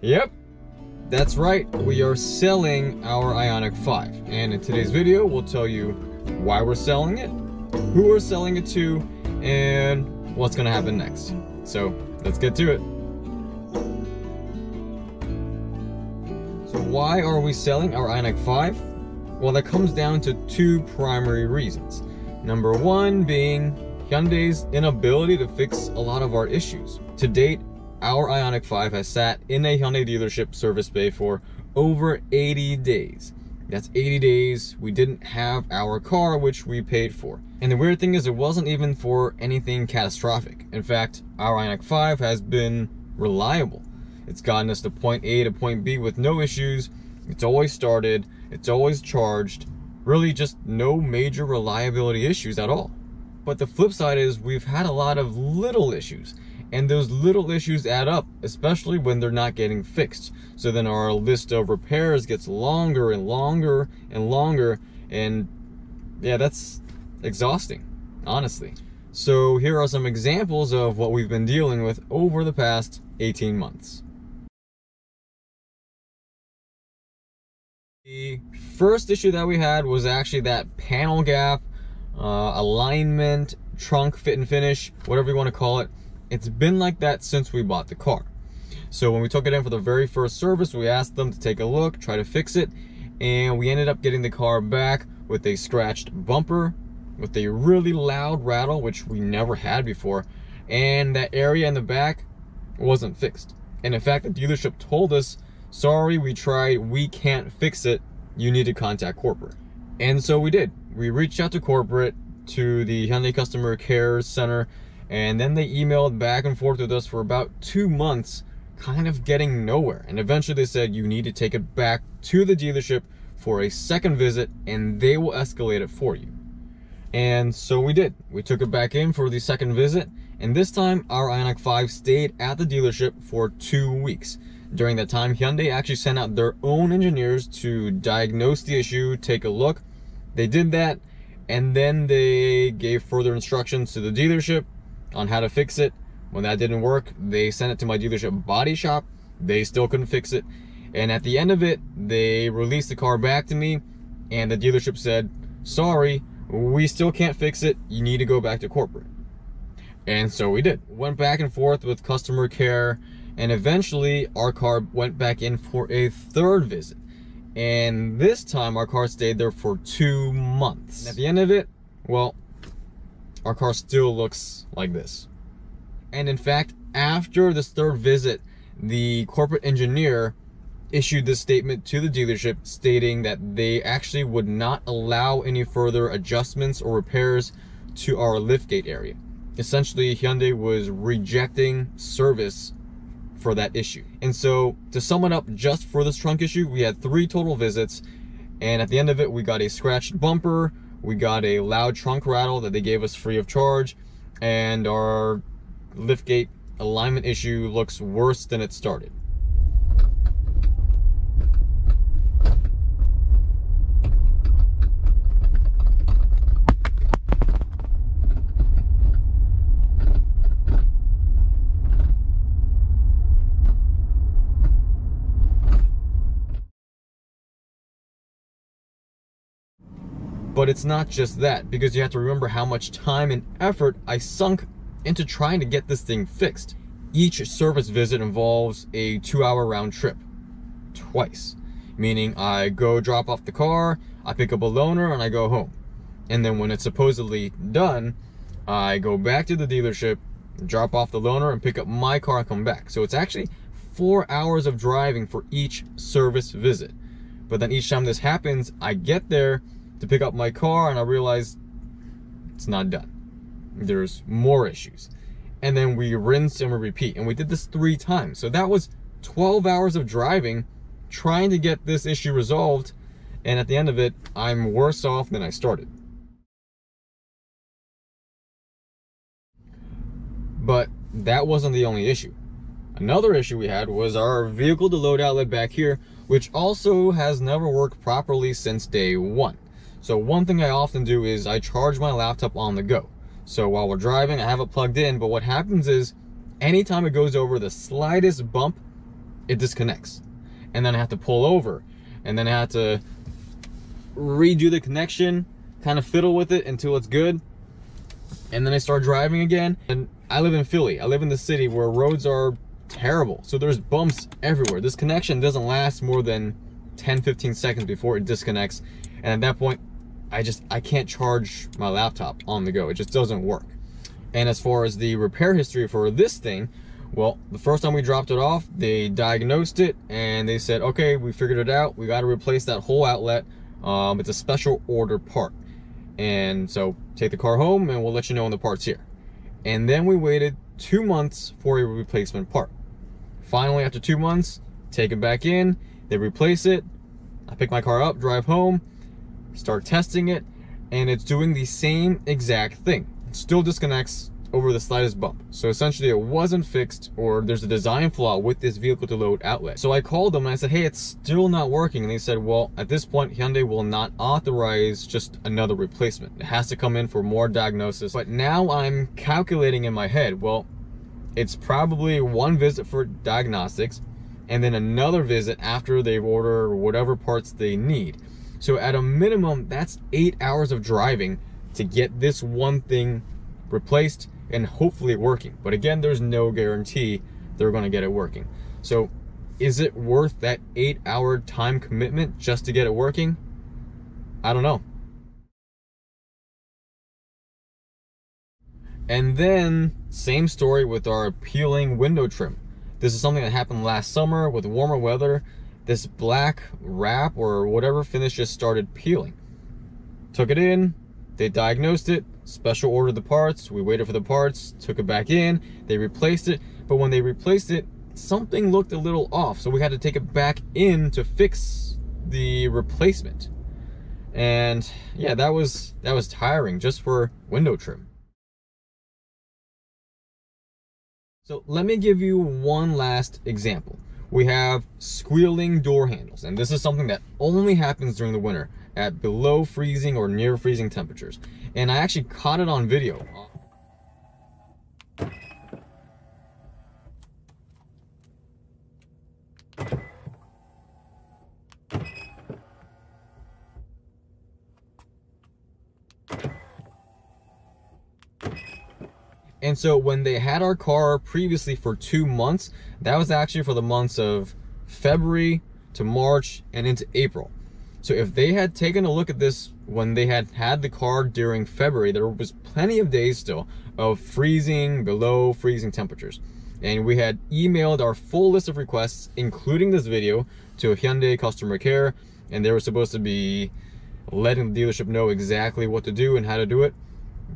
Yep, that's right. We are selling our Ioniq 5. And in today's video, we'll tell you why we're selling it, who we're selling it to, and what's gonna happen next. So let's get to it. So why are we selling our Ioniq 5? Well, that comes down to two primary reasons. Number one being Hyundai's inability to fix a lot of our issues. To date, our Ioniq 5 has sat in a Hyundai dealership service bay for over 80 days. That's 80 days we didn't have our car, which we paid for. And the weird thing is, it wasn't even for anything catastrophic. In fact, our Ioniq 5 has been reliable. It's gotten us to point A to point B with no issues. It's always started, it's always charged. Really just no major reliability issues at all. But the flip side is we've had a lot of little issues. And those little issues add up, especially when they're not getting fixed. So then our list of repairs gets longer and longer and longer. And yeah, that's exhausting, honestly. So here are some examples of what we've been dealing with over the past 18 months. The first issue that we had was actually that panel gap, alignment, trunk fit and finish, whatever you want to call it. It's been like that since we bought the car. So when we took it in for the very first service, we asked them to take a look, try to fix it, and we ended up getting the car back with a scratched bumper, with a really loud rattle, which we never had before, and that area in the back wasn't fixed. And in fact, the dealership told us, sorry, we tried, we can't fix it, you need to contact corporate. And so we did. We reached out to corporate, to the Hyundai Customer Care Center, and then they emailed back and forth with us for about 2 months, kind of getting nowhere. And eventually they said, you need to take it back to the dealership for a second visit and they will escalate it for you. And so we did. We took it back in for the second visit, and this time our Ioniq 5 stayed at the dealership for 2 weeks. During that time, Hyundai actually sent out their own engineers to diagnose the issue, take a look. They did that, and then they gave further instructions to the dealership on how to fix it. When that didn't work, they sent it to my dealership body shop. They still couldn't fix it. And at the end of it, they released the car back to me, and the dealership said, sorry, we still can't fix it. You need to go back to corporate. And so we did. Went back and forth with customer care, and eventually our car went back in for a third visit. And this time our car stayed there for 2 months. And at the end of it, well, our car still looks like this. And in fact, after this third visit, the corporate engineer issued this statement to the dealership stating that they actually would not allow any further adjustments or repairs to our liftgate area. Essentially, Hyundai was rejecting service for that issue. And so to sum it up, just for this trunk issue, we had 3 total visits, and at the end of it, we got a scratched bumper, we got a loud trunk rattle that they gave us free of charge, and our liftgate alignment issue looks worse than it started. But it's not just that, because you have to remember how much time and effort I sunk into trying to get this thing fixed. Each service visit involves a 2-hour round trip, twice. Meaning I go drop off the car, I pick up a loaner, and I go home. And then when it's supposedly done, I go back to the dealership, drop off the loaner, and pick up my car and come back. So it's actually 4 hours of driving for each service visit. But then each time this happens, I get there to pick up my car and I realize it's not done. There's more issues. And then we rinse and we repeat. And we did this 3 times. So that was 12 hours of driving trying to get this issue resolved. And at the end of it, I'm worse off than I started. But that wasn't the only issue. Another issue we had was our vehicle to load outlet back here, which also has never worked properly since day 1. So one thing I often do is I charge my laptop on the go. So while we're driving, I have it plugged in, but what happens is anytime it goes over the slightest bump, it disconnects. And then I have to pull over, and then I have to redo the connection, kind of fiddle with it until it's good, and then I start driving again. And I live in Philly. I live in the city where roads are terrible, so there's bumps everywhere. This connection doesn't last more than 10-15 seconds before it disconnects, and at that point I can't charge my laptop on the go. It just doesn't work. And as far as the repair history for this thing, well, the first time we dropped it off, they diagnosed it and they said, okay, we figured it out, we got to replace that whole outlet. It's a special order part, and so take the car home and we'll let you know when the part's here. And then we waited 2 months for a replacement part. Finally, after 2 months, take it back in, they replace it. I pick my car up, drive home, start testing it, and it's doing the same exact thing. It still disconnects over the slightest bump. So essentially it wasn't fixed, or there's a design flaw with this vehicle to load outlet. So I called them and I said, hey, it's still not working. And they said, well, at this point, Hyundai will not authorize just another replacement. It has to come in for more diagnosis. But now I'm calculating in my head, well, it's probably one visit for diagnostics and then another visit after they order whatever parts they need. So at a minimum, that's 8 hours of driving to get this one thing replaced and hopefully working. But again, there's no guarantee they're going to get it working. So is it worth that 8-hour time commitment just to get it working? I don't know. And then same story with our peeling window trim. This is something that happened last summer with warmer weather. This black wrap or whatever finish just started peeling. Took it in, they diagnosed it, special ordered the parts, we waited for the parts, took it back in, they replaced it, but when they replaced it, something looked a little off, so we had to take it back in to fix the replacement. And yeah, that was tiring just for window trim. So let me give you one last example. We have squealing door handles, and this is something that only happens during the winter at below freezing or near freezing temperatures. And I actually caught it on video. And so when they had our car previously for 2 months, that was actually for the months of February to March and into April. So if they had taken a look at this when they had the car during February, there was plenty of days still of freezing, below freezing temperatures. And we had emailed our full list of requests, including this video, to Hyundai customer care, and they were supposed to be letting the dealership know exactly what to do and how to do it,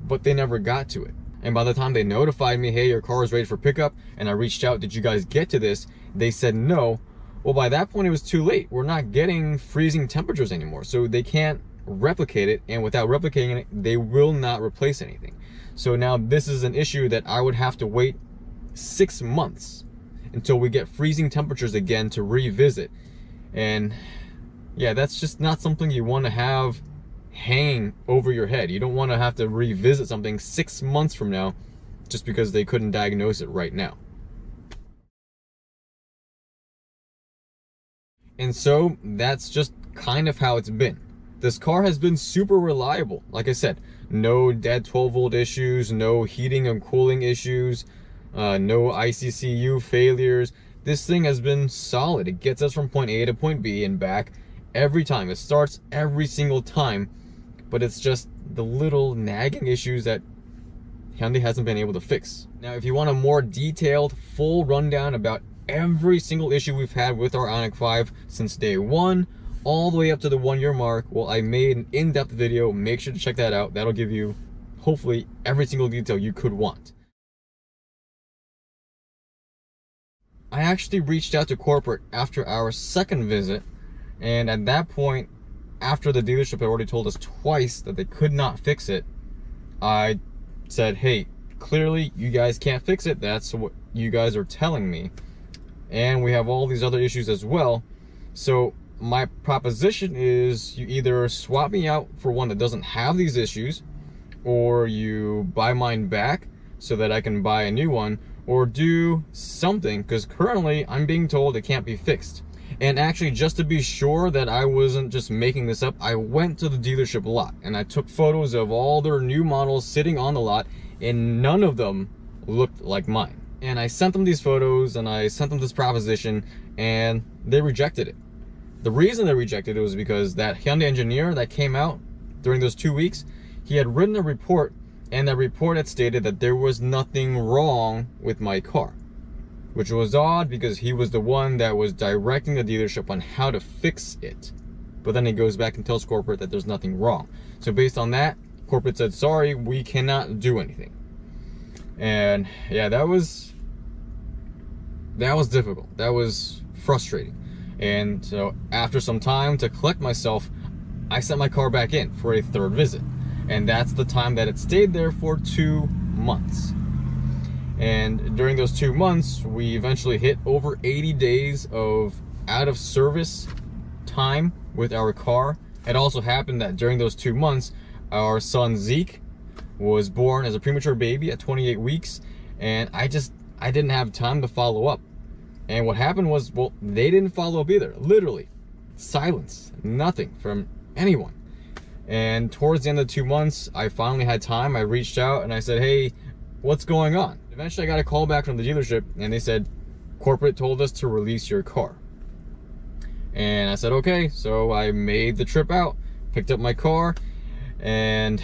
but they never got to it. And by the time they notified me, hey, your car is ready for pickup, and I reached out, did you guys get to this? They said no. Well, by that point, it was too late. We're not getting freezing temperatures anymore, so they can't replicate it, and without replicating it, they will not replace anything. So now this is an issue that I would have to wait 6 months until we get freezing temperatures again to revisit. And yeah, that's just not something you want to have hanging over your head. You don't want to have to revisit something 6 months from now just because they couldn't diagnose it right now. And so that's just kind of how it's been. This car has been super reliable. Like I said, no dead 12-volt issues, no heating and cooling issues, no ICCU failures. This thing has been solid. It gets us from point A to point B and back every time. It starts every single time, but it's just the little nagging issues that Hyundai hasn't been able to fix. Now, if you want a more detailed, full rundown about every single issue we've had with our Ioniq 5 since day one, all the way up to the 1 year mark, well, I made an in-depth video. Make sure to check that out. That'll give you, hopefully, every single detail you could want. I actually reached out to corporate after our second visit, and at that point, after the dealership had already told us twice that they could not fix it, I said, hey, clearly you guys can't fix it. That's what you guys are telling me. And we have all these other issues as well. So my proposition is you either swap me out for one that doesn't have these issues, or you buy mine back so that I can buy a new one, or do something, because currently I'm being told it can't be fixed. And actually, just to be sure that I wasn't just making this up, I went to the dealership lot and I took photos of all their new models sitting on the lot, and none of them looked like mine. And I sent them these photos and I sent them this proposition, and they rejected it. The reason they rejected it was because that Hyundai engineer that came out during those 2 weeks, he had written a report, and that report had stated that there was nothing wrong with my car. Which was odd, because he was the one that was directing the dealership on how to fix it. But then he goes back and tells corporate that there's nothing wrong. So based on that, corporate said, sorry, we cannot do anything. And yeah, that was difficult. That was frustrating. And so after some time to collect myself, I sent my car back in for a third visit. And that's the time that it stayed there for 2 months. And during those 2 months, we eventually hit over 80 days of out of service time with our car. It also happened that during those 2 months, our son Zeke was born as a premature baby at 28 weeks. And I didn't have time to follow up. And what happened was, well, they didn't follow up either. Literally, silence, nothing from anyone. And towards the end of the 2 months, I finally had time. I reached out and I said, hey, what's going on? Eventually I got a call back from the dealership, and they said, corporate told us to release your car. And I said, okay. So I made the trip out, picked up my car, and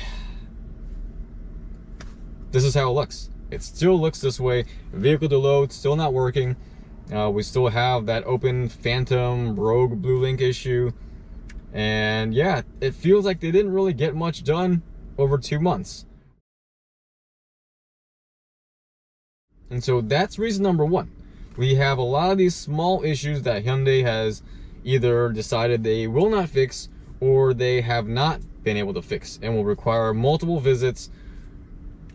this is how it looks. It still looks this way. Vehicle to load, still not working. We still have that open phantom rogue blue link issue. And yeah, it feels like they didn't really get much done over 2 months. And so that's reason number one. We have a lot of these small issues that Hyundai has either decided they will not fix, or they have not been able to fix, and will require multiple visits,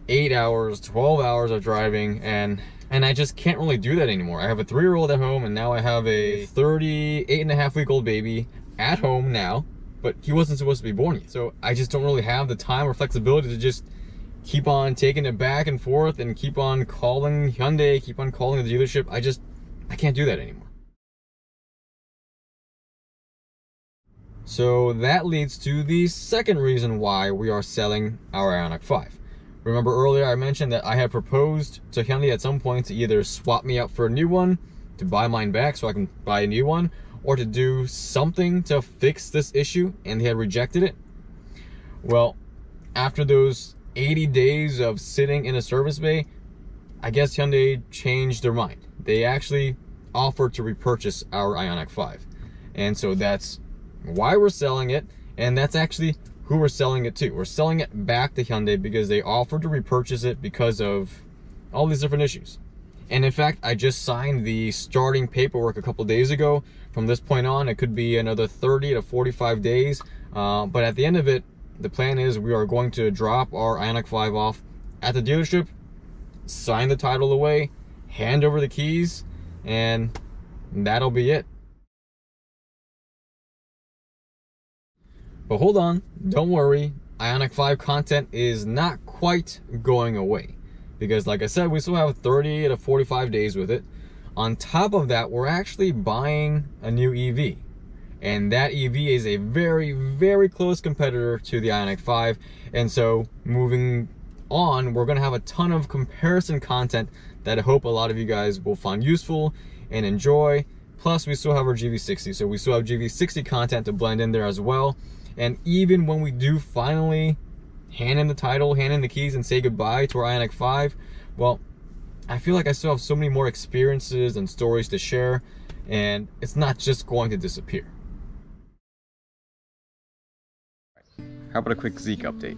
8 hours, 12 hours of driving, and I just can't really do that anymore. I have a 3-year-old at home, and now I have a 38.5-week-old baby at home now, but he wasn't supposed to be born yet. So I just don't really have the time or flexibility to just keep on taking it back and forth and keep on calling Hyundai, keep on calling the dealership. I can't do that anymore. So that leads to the second reason why we are selling our Ioniq 5. Remember earlier I mentioned that I had proposed to Hyundai at some point to either swap me out for a new one, to buy mine back so I can buy a new one, or to do something to fix this issue, and they had rejected it. Well, after those 80 days of sitting in a service bay, I guess Hyundai changed their mind. They actually offered to repurchase our Ioniq 5. And so that's why we're selling it, and that's actually who we're selling it to. We're selling it back to Hyundai because they offered to repurchase it because of all these different issues. And in fact, I just signed the starting paperwork a couple days ago. From this point on, it could be another 30 to 45 days. But at the end of it, the plan is we are going to drop our Ioniq 5 off at the dealership, sign the title away, hand over the keys, and that'll be it. But hold on, don't worry, Ioniq 5 content is not quite going away. Because like I said, we still have 30 to 45 days with it. On top of that, we're actually buying a new EV. And that EV is a very, very close competitor to the Ioniq 5. And so moving on, we're gonna have a ton of comparison content that I hope a lot of you guys will find useful and enjoy. Plus, we still have our GV60. So we still have GV60 content to blend in there as well. And even when we do finally hand in the title, hand in the keys, and say goodbye to our Ioniq 5, well, I feel like I still have so many more experiences and stories to share, and it's not just going to disappear. How about a quick Zeke update?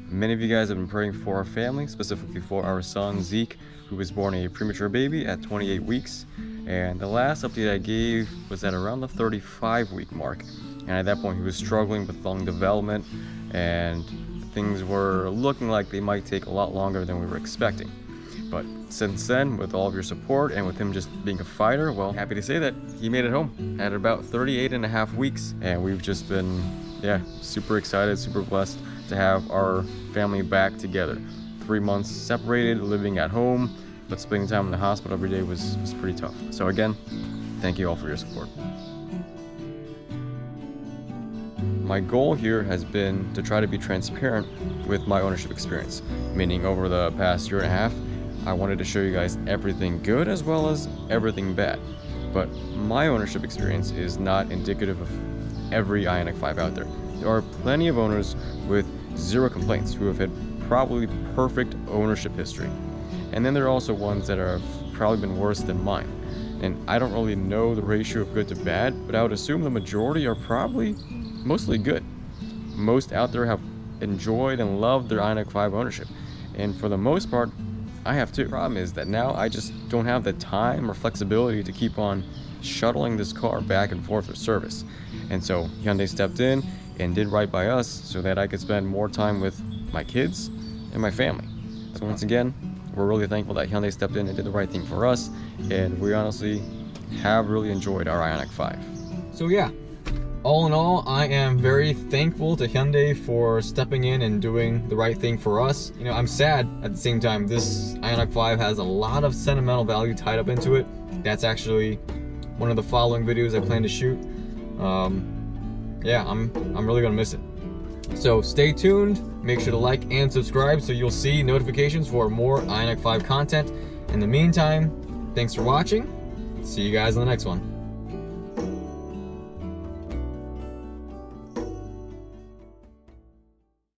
Many of you guys have been praying for our family, specifically for our son Zeke, who was born a premature baby at 28 weeks. And the last update I gave was at around the 35-week mark. And at that point, he was struggling with lung development, and things were looking like they might take a lot longer than we were expecting. But since then, with all of your support and with him just being a fighter, well, happy to say that he made it home at about 38.5 weeks. And we've just been, yeah, super excited, super blessed to have our family back together. 3 months separated, living at home, but spending time in the hospital every day was pretty tough. So again, thank you all for your support. My goal here has been to try to be transparent with my ownership experience, meaning over the past year and a half, I wanted to show you guys everything good as well as everything bad. But my ownership experience is not indicative of every Ioniq 5 out there. There are plenty of owners with zero complaints who have had probably perfect ownership history. And then there are also ones that have probably been worse than mine. And I don't really know the ratio of good to bad, but I would assume the majority are probably mostly good. Most out there have enjoyed and loved their Ioniq 5 ownership, and for the most part I have too. The problem is that now I just don't have the time or flexibility to keep on shuttling this car back and forth for service, and so Hyundai stepped in and did right by us so that I could spend more time with my kids and my family. So once again, we're really thankful that Hyundai stepped in and did the right thing for us, and we honestly have really enjoyed our Ioniq 5. So yeah, all in all, I am very thankful to Hyundai for stepping in and doing the right thing for us. You know, I'm sad at the same time. This Ioniq 5 has a lot of sentimental value tied up into it. That's actually one of the following videos I plan to shoot. Yeah, I'm really gonna miss it. So stay tuned, make sure to like and subscribe so you'll see notifications for more Ioniq 5 content. In the meantime, thanks for watching. See you guys in the next one.